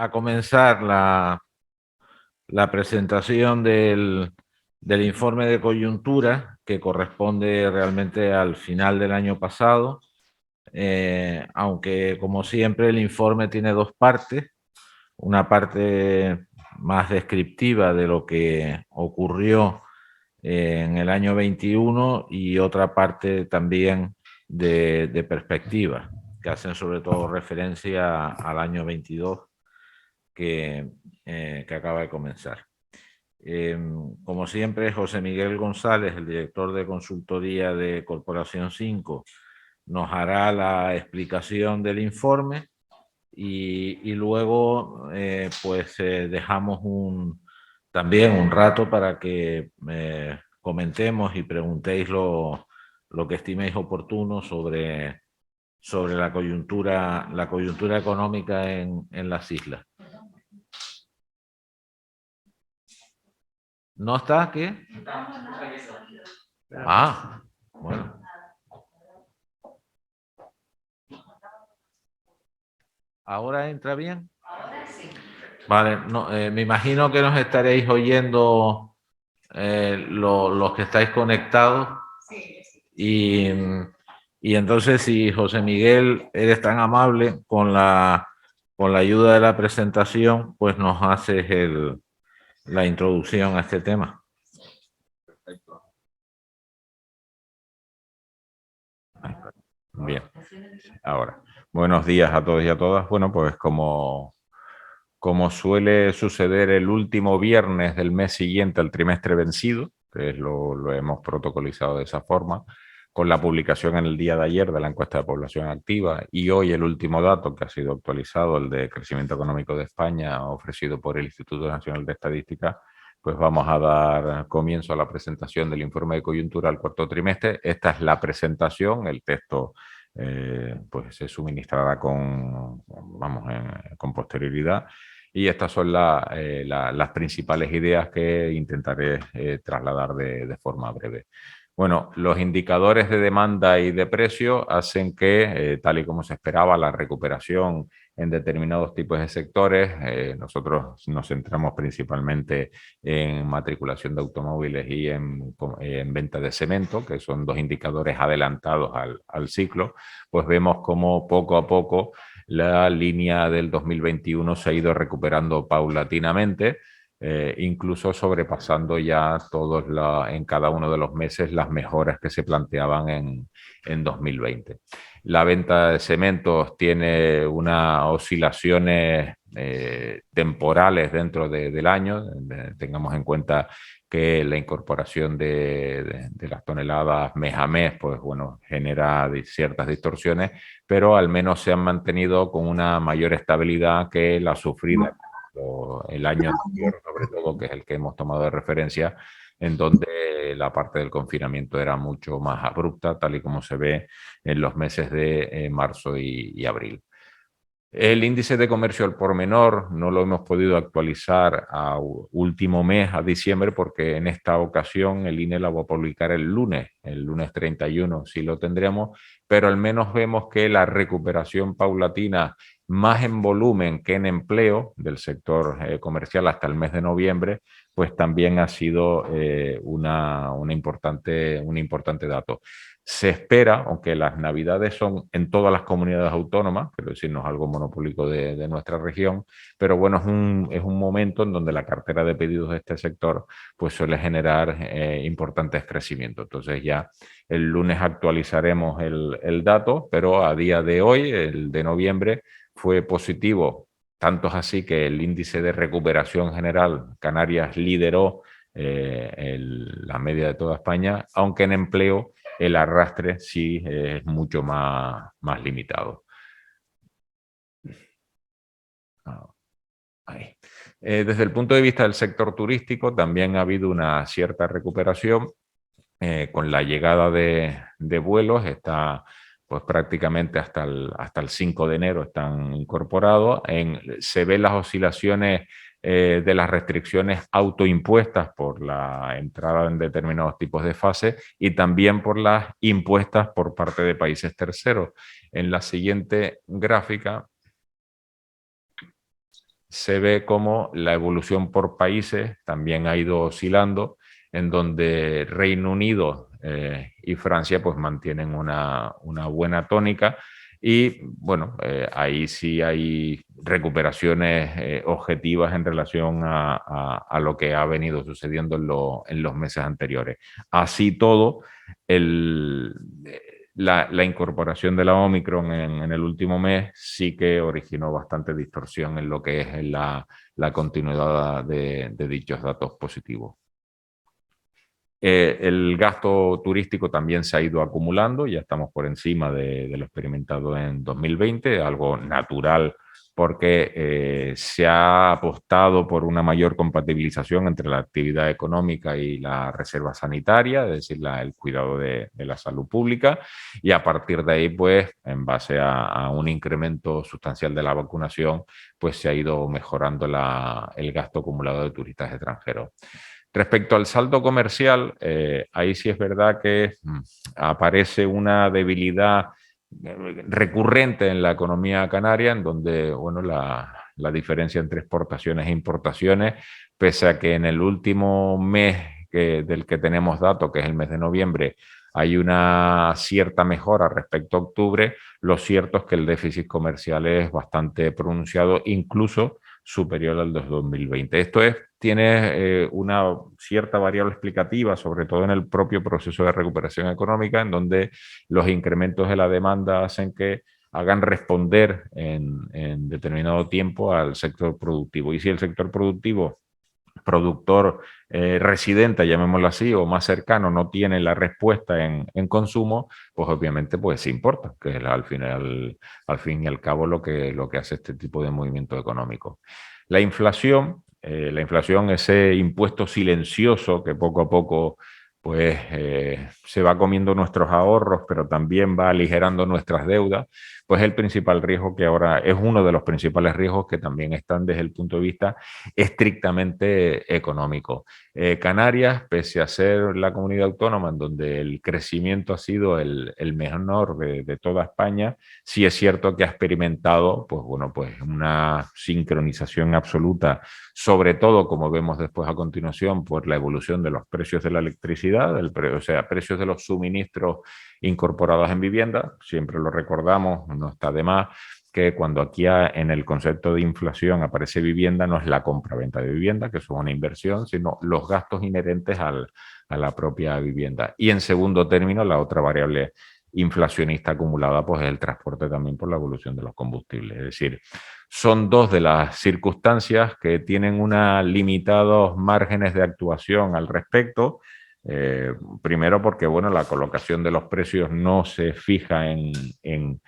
a comenzar la presentación del informe de coyuntura que corresponde realmente al final del año pasado, aunque como siempre el informe tiene dos partes, una parte más descriptiva de lo que ocurrió en el año 21 y otra parte también de perspectiva, que hacen sobre todo referencia al año 22 que acaba de comenzar. Como siempre, José Miguel González, el director de consultoría de Corporación 5, nos hará la explicación del informe y luego dejamos también un rato para que comentemos y preguntéis lo que estiméis oportuno sobre la coyuntura económica en las islas. ¿No está aquí? Ah, bueno. ¿Ahora entra bien? Ahora sí. Vale, no, me imagino que nos estaréis oyendo los que estáis conectados. Sí. Y entonces, si José Miguel eres tan amable con la ayuda de la presentación, pues nos haces la introducción a este tema. Perfecto. Bien, ahora. Buenos días a todos y a todas. Bueno, pues como suele suceder el último viernes del mes siguiente al trimestre vencido, que lo hemos protocolizado de esa forma, con la publicación en el día de ayer de la encuesta de población activa y hoy el último dato que ha sido actualizado, el de crecimiento económico de España, ofrecido por el Instituto Nacional de Estadística, pues vamos a dar comienzo a la presentación del informe de coyuntura al cuarto trimestre. Esta es la presentación, el texto pues se suministrará con posterioridad. Y estas son las principales ideas que intentaré trasladar de forma breve. Bueno, los indicadores de demanda y de precio hacen que, tal y como se esperaba, la recuperación en determinados tipos de sectores, nosotros nos centramos principalmente en matriculación de automóviles y en venta de cemento, que son dos indicadores adelantados al ciclo, pues vemos cómo poco a poco la línea del 2021 se ha ido recuperando paulatinamente, incluso sobrepasando ya en cada uno de los meses las mejoras que se planteaban en 2020. La venta de cementos tiene unas oscilaciones temporales dentro del año. Tengamos en cuenta que la incorporación de las toneladas mes a mes, pues bueno, genera ciertas distorsiones, pero al menos se han mantenido con una mayor estabilidad que la sufrida el año anterior, sobre todo, que es el que hemos tomado de referencia, en donde la parte del confinamiento era mucho más abrupta, tal y como se ve en los meses de marzo y abril. El índice de comercio al por menor no lo hemos podido actualizar a último mes, a diciembre, porque en esta ocasión el INE la va a publicar el lunes 31 sí lo tendremos, pero al menos vemos que la recuperación paulatina, más en volumen que en empleo del sector comercial hasta el mes de noviembre, pues también ha sido un importante dato. Se espera, aunque las navidades son en todas las comunidades autónomas, quiero decir, no es algo monopólico de nuestra región, pero bueno, es un momento en donde la cartera de pedidos de este sector pues suele generar importantes crecimientos. Entonces ya el lunes actualizaremos el dato, pero a día de hoy, el de noviembre, fue positivo. Tanto es así que el índice de recuperación general, Canarias lideró la media de toda España, aunque en empleo el arrastre sí es mucho más limitado. Ahí. Desde el punto de vista del sector turístico también ha habido una cierta recuperación con la llegada de vuelos. Está pues prácticamente hasta el 5 de enero están incorporados. Se ven las oscilaciones de las restricciones autoimpuestas por la entrada en determinados tipos de fases y también por las impuestas por parte de países terceros. En la siguiente gráfica se ve como la evolución por países también ha ido oscilando, en donde Reino Unido y Francia pues mantienen una buena tónica. Y bueno, ahí sí hay recuperaciones objetivas en relación a lo que ha venido sucediendo en los meses anteriores. Así todo, el, la incorporación de la Omicron en el último mes sí que originó bastante distorsión en lo que es la continuidad de dichos datos positivos. El gasto turístico también se ha ido acumulando, ya estamos por encima de lo experimentado en 2020, algo natural porque se ha apostado por una mayor compatibilización entre la actividad económica y la reserva sanitaria, es decir, el cuidado de la salud pública, y a partir de ahí, pues, en base a un incremento sustancial de la vacunación, pues se ha ido mejorando el gasto acumulado de turistas extranjeros. Respecto al saldo comercial, ahí sí es verdad que aparece una debilidad recurrente en la economía canaria, en donde bueno, la diferencia entre exportaciones e importaciones, pese a que en el último mes del que tenemos datos, que es el mes de noviembre, hay una cierta mejora respecto a octubre, lo cierto es que el déficit comercial es bastante pronunciado, incluso superior al de 2020. Esto tiene una cierta variable explicativa, sobre todo en el propio proceso de recuperación económica, en donde los incrementos de la demanda hacen que hagan responder en determinado tiempo al sector productivo. Y si el sector productivo productor residente, llamémoslo así, o más cercano, no tiene la respuesta en consumo, pues obviamente pues se importa, que es al fin y al cabo lo que hace este tipo de movimiento económico. La inflación, ese impuesto silencioso que poco a poco pues se va comiendo nuestros ahorros, pero también va aligerando nuestras deudas, pues el principal riesgo que ahora es uno de los principales riesgos que también están desde el punto de vista estrictamente económico. Canarias, pese a ser la comunidad autónoma en donde el crecimiento ha sido el menor de toda España, sí es cierto que ha experimentado pues, bueno, pues una sincronización absoluta, sobre todo, como vemos después a continuación, por la evolución de los precios de la electricidad, o sea, precios de los suministros incorporados en vivienda. Siempre lo recordamos, no está de más, que cuando aquí en el concepto de inflación aparece vivienda, no es la compra-venta de vivienda, que es una inversión, sino los gastos inherentes a la propia vivienda. Y en segundo término, la otra variable inflacionista acumulada, pues es el transporte también por la evolución de los combustibles. Es decir, son dos de las circunstancias que tienen unos limitados márgenes de actuación al respecto. Primero porque bueno, la colocación de los precios no se fija en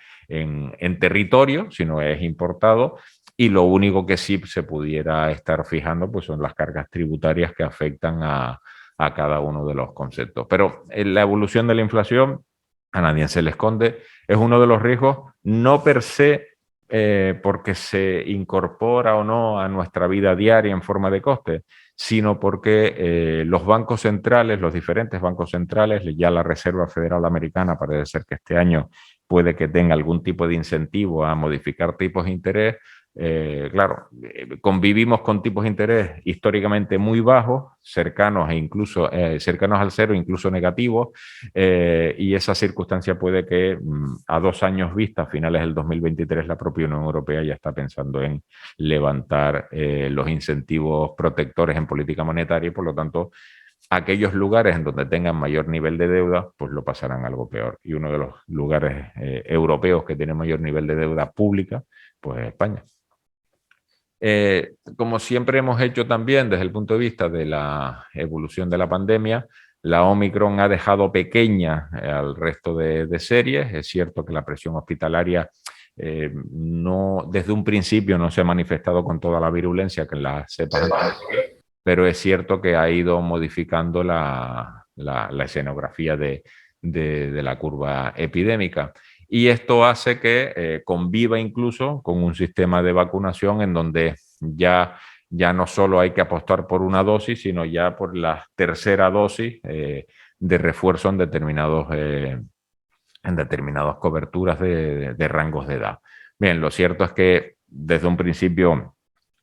territorio, sino es importado, y lo único que sí se pudiera estar fijando pues son las cargas tributarias que afectan a cada uno de los conceptos. Pero la evolución de la inflación, a nadie se le esconde, es uno de los riesgos, no per se porque se incorpora o no a nuestra vida diaria en forma de coste, sino porque los bancos centrales, los diferentes bancos centrales, ya la Reserva Federal Americana parece ser que este año puede que tenga algún tipo de incentivo a modificar tipos de interés. Claro, convivimos con tipos de interés históricamente muy bajos, cercanos e incluso cercanos al cero, incluso negativos, y esa circunstancia puede que a 2 años vista, a finales del 2023, la propia Unión Europea ya está pensando en levantar los incentivos protectores en política monetaria y por lo tanto aquellos lugares en donde tengan mayor nivel de deuda, pues lo pasarán algo peor. Y uno de los lugares europeos que tiene mayor nivel de deuda pública, pues es España. Como siempre hemos hecho también desde el punto de vista de la evolución de la pandemia, la Omicron ha dejado pequeña al resto de series. Es cierto que la presión hospitalaria no, desde un principio no se ha manifestado con toda la virulencia que en las cepas anteriores, pero es cierto que ha ido modificando la escenografía de la curva epidémica. Y esto hace que conviva incluso con un sistema de vacunación en donde ya no solo hay que apostar por una dosis, sino ya por la tercera dosis de refuerzo en determinadas coberturas de rangos de edad. Bien, lo cierto es que desde un principio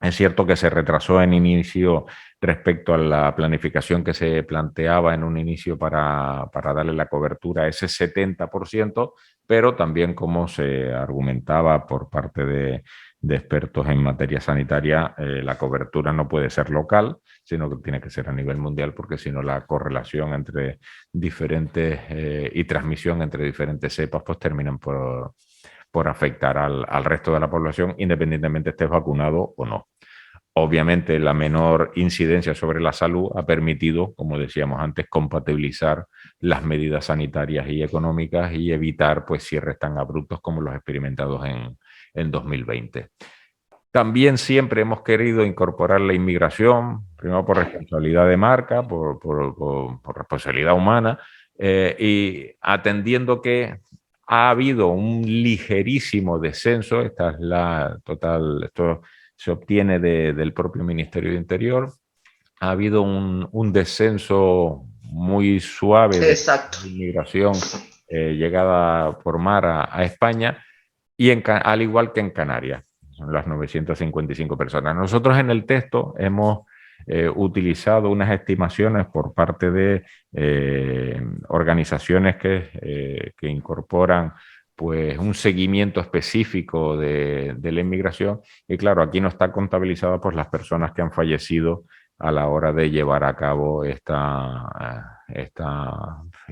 Es cierto que se retrasó en inicio respecto a la planificación que se planteaba en un inicio para darle la cobertura a ese 70%, pero también como se argumentaba por parte de expertos en materia sanitaria, la cobertura no puede ser local, sino que tiene que ser a nivel mundial, porque si no la correlación entre diferentes y transmisión entre diferentes cepas pues terminan por afectar al resto de la población, independientemente estés vacunado o no. Obviamente, la menor incidencia sobre la salud ha permitido, como decíamos antes, compatibilizar las medidas sanitarias y económicas y evitar pues, cierres tan abruptos como los experimentados en 2020. También siempre hemos querido incorporar la inmigración, primero por responsabilidad de marca, por responsabilidad humana, y atendiendo que ha habido un ligerísimo descenso, esta es la total, esto se obtiene del propio Ministerio de Interior, ha habido un descenso muy suave de Exacto. inmigración llegada por mar a España, y al igual que en Canarias, son las 955 personas. Nosotros en el texto hemos utilizado unas estimaciones por parte de organizaciones que incorporan pues un seguimiento específico de la inmigración, y claro, aquí no está contabilizado por las personas que han fallecido a la hora de llevar a cabo esta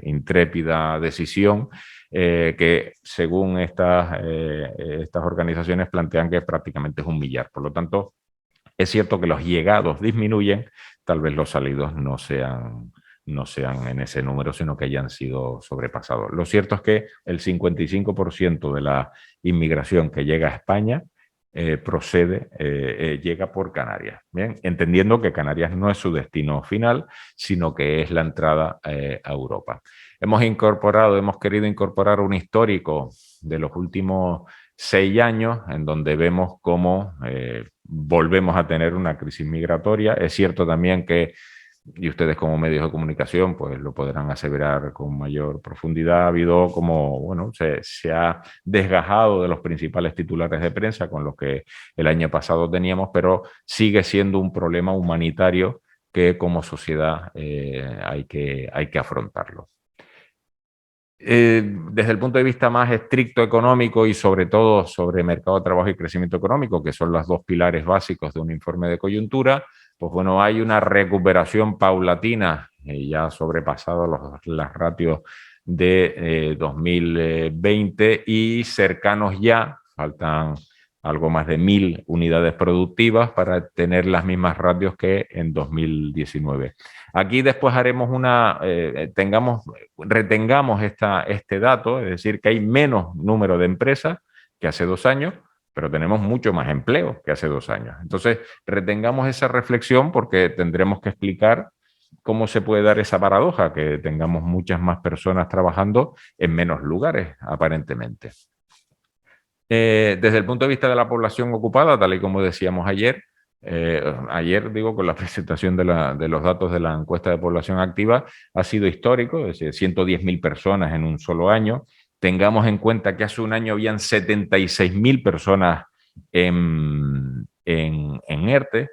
intrépida decisión, que según estas organizaciones plantean que prácticamente es un millar. Por lo tanto, es cierto que los llegados disminuyen, tal vez los salidos no sean en ese número, sino que hayan sido sobrepasados. Lo cierto es que el 55% de la inmigración que llega a España llega por Canarias. Bien, entendiendo que Canarias no es su destino final, sino que es la entrada a Europa. Hemos querido incorporar un histórico de los últimos 6 años, en donde vemos cómo volvemos a tener una crisis migratoria. Es cierto también que, y ustedes como medios de comunicación pues lo podrán aseverar con mayor profundidad, ha habido como, bueno, se ha desgajado de los principales titulares de prensa con los que el año pasado teníamos, pero sigue siendo un problema humanitario que como sociedad hay que afrontarlo. Desde el punto de vista más estricto económico y sobre todo sobre mercado de trabajo y crecimiento económico, que son los dos pilares básicos de un informe de coyuntura, pues bueno, hay una recuperación paulatina, ya sobrepasado las ratios de 2020 y cercanos ya, faltan algo más de 1.000 unidades productivas para tener las mismas ratios que en 2019. Aquí después haremos retengamos este dato, es decir, que hay menos número de empresas que hace 2 años, pero tenemos mucho más empleo que hace 2 años. Entonces, retengamos esa reflexión porque tendremos que explicar cómo se puede dar esa paradoja, que tengamos muchas más personas trabajando en menos lugares, aparentemente. Desde el punto de vista de la población ocupada, tal y como decíamos ayer digo, con la presentación de los datos de la encuesta de población activa, ha sido histórico, es decir, 110.000 personas en un solo año. Tengamos en cuenta que hace un año habían 76.000 personas en ERTE,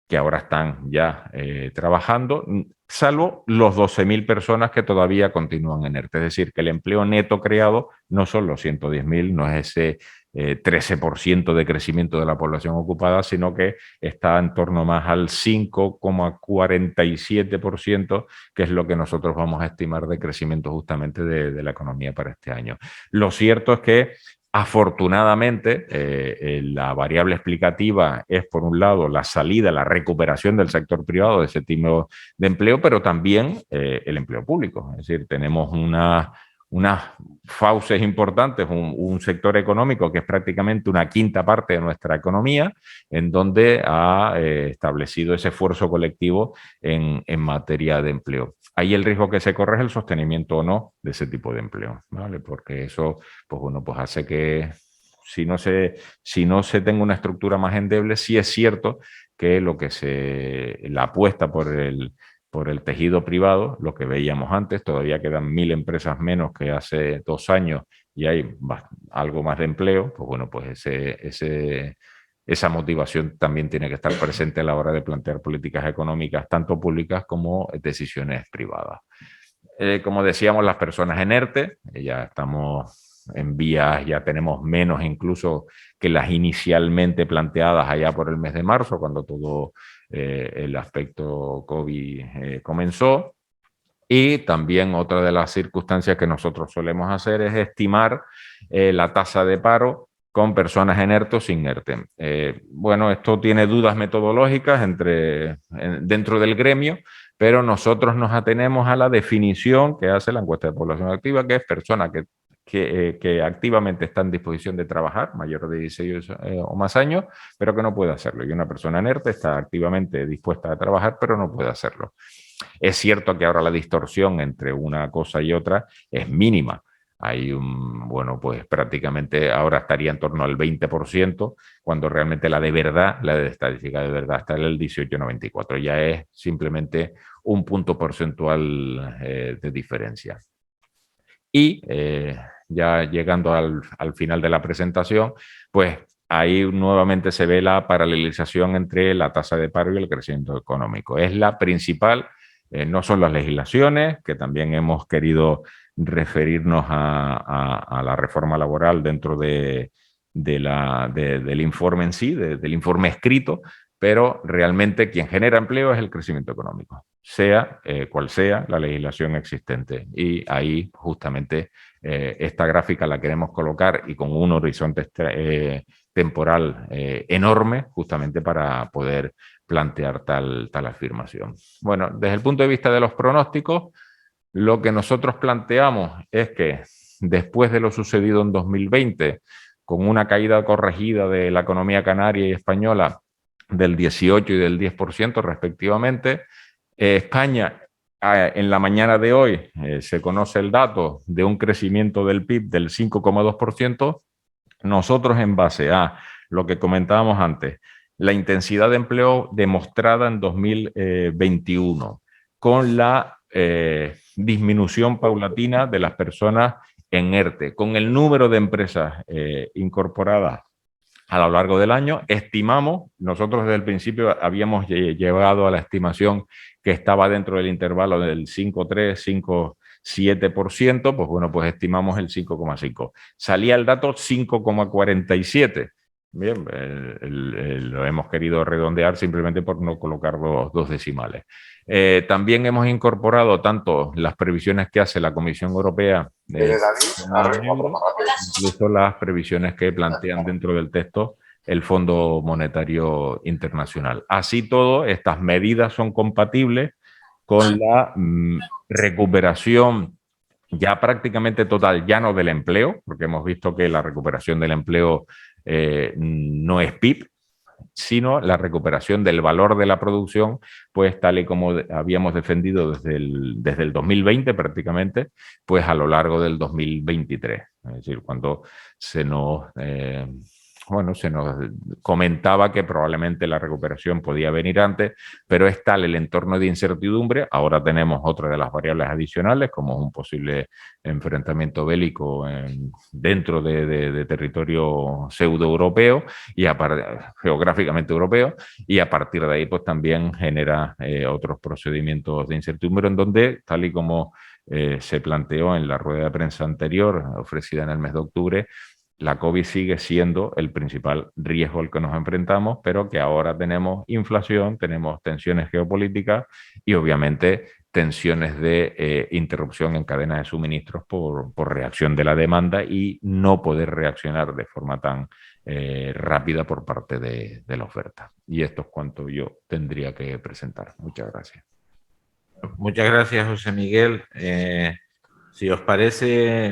que ahora están ya trabajando, salvo los 12.000 personas que todavía continúan en ERTE. Es decir, que el empleo neto creado no son los 110.000, no es ese 13% de crecimiento de la población ocupada, sino que está en torno más al 5,47%, que es lo que nosotros vamos a estimar de crecimiento justamente de la economía para este año. Lo cierto es que afortunadamente, la variable explicativa es, por un lado, la salida, la recuperación del sector privado de ese tipo de empleo, pero también el empleo público. Es decir, tenemos unas fauces importantes, un sector económico que es prácticamente una quinta parte de nuestra economía, en donde ha establecido ese esfuerzo colectivo en materia de empleo. Ahí el riesgo que se corre es el sostenimiento o no de ese tipo de empleo, ¿vale? Porque eso pues bueno, pues hace que si no se tenga una estructura más endeble, sí es cierto que la apuesta por el tejido privado, lo que veíamos antes, todavía quedan 1.000 empresas menos que hace 2 años y hay algo más de empleo, pues bueno, pues esa motivación también tiene que estar presente a la hora de plantear políticas económicas, tanto públicas como decisiones privadas. Como decíamos, las personas en ERTE, ya estamos en vías, ya tenemos menos incluso que las inicialmente planteadas allá por el mes de marzo, cuando todo el aspecto COVID comenzó. Y también otra de las circunstancias que nosotros solemos hacer es estimar la tasa de paro con personas en ERTE o sin ERTE. Bueno, esto tiene dudas metodológicas dentro del gremio, pero nosotros nos atenemos a la definición que hace la encuesta de población activa, que es persona que activamente está en disposición de trabajar, mayor de 16 o más años, pero que no puede hacerlo. Y una persona en ERTE está activamente dispuesta a trabajar, pero no puede hacerlo. Es cierto que ahora la distorsión entre una cosa y otra es mínima. Hay bueno, pues prácticamente ahora estaría en torno al 20%, cuando realmente la de verdad, la de estadística de verdad, está en el 18,94. Ya es simplemente un punto porcentual de diferencia. Y ya llegando al final de la presentación, pues ahí nuevamente se ve la paralelización entre la tasa de paro y el crecimiento económico. Es la principal, no son las legislaciones, que también hemos querido referirnos a la reforma laboral dentro del informe en sí, del informe escrito, pero realmente quien genera empleo es el crecimiento económico, sea cual sea la legislación existente. Y ahí justamente esta gráfica la queremos colocar y con un horizonte temporal enorme, justamente para poder plantear tal afirmación. Bueno, desde el punto de vista de los pronósticos, lo que nosotros planteamos es que después de lo sucedido en 2020, con una caída corregida de la economía canaria y española del 18 y del 10% respectivamente, España en la mañana de hoy se conoce el dato de un crecimiento del PIB del 5,2%. Nosotros, en base a lo que comentábamos antes, la intensidad de empleo demostrada en 2021, con la disminución paulatina de las personas en ERTE, con el número de empresas incorporadas a lo largo del año, estimamos, nosotros desde el principio habíamos llegado a la estimación que estaba dentro del intervalo del 5,3, 5,7%, pues bueno, pues estimamos el 5,5. Salía el dato 5,47. Bien, lo hemos querido redondear simplemente por no colocar dos decimales. También hemos incorporado tanto las previsiones que hace la Comisión Europea incluso las previsiones que plantean dentro del texto el Fondo Monetario Internacional. Así todo, estas medidas son compatibles con la recuperación ya prácticamente total, ya no del empleo, porque hemos visto que la recuperación del empleo no es PIB, sino la recuperación del valor de la producción, pues tal y como habíamos defendido desde el 2020 prácticamente, pues a lo largo del 2023. Es decir, cuando bueno, se nos comentaba que probablemente la recuperación podía venir antes, pero es tal el entorno de incertidumbre. Ahora tenemos otra de las variables adicionales, como un posible enfrentamiento bélico dentro de territorio pseudo-europeo y geográficamente europeo, y a partir de ahí pues también genera otros procedimientos de incertidumbre en donde, tal y como se planteó en la rueda de prensa anterior, ofrecida en el mes de octubre, la COVID sigue siendo el principal riesgo al que nos enfrentamos, pero que ahora tenemos inflación, tenemos tensiones geopolíticas y obviamente tensiones de interrupción en cadenas de suministros por reacción de la demanda y no poder reaccionar de forma tan rápida por parte de la oferta. Y esto es cuanto yo tendría que presentar. Muchas gracias. Muchas gracias, José Miguel. Si os parece,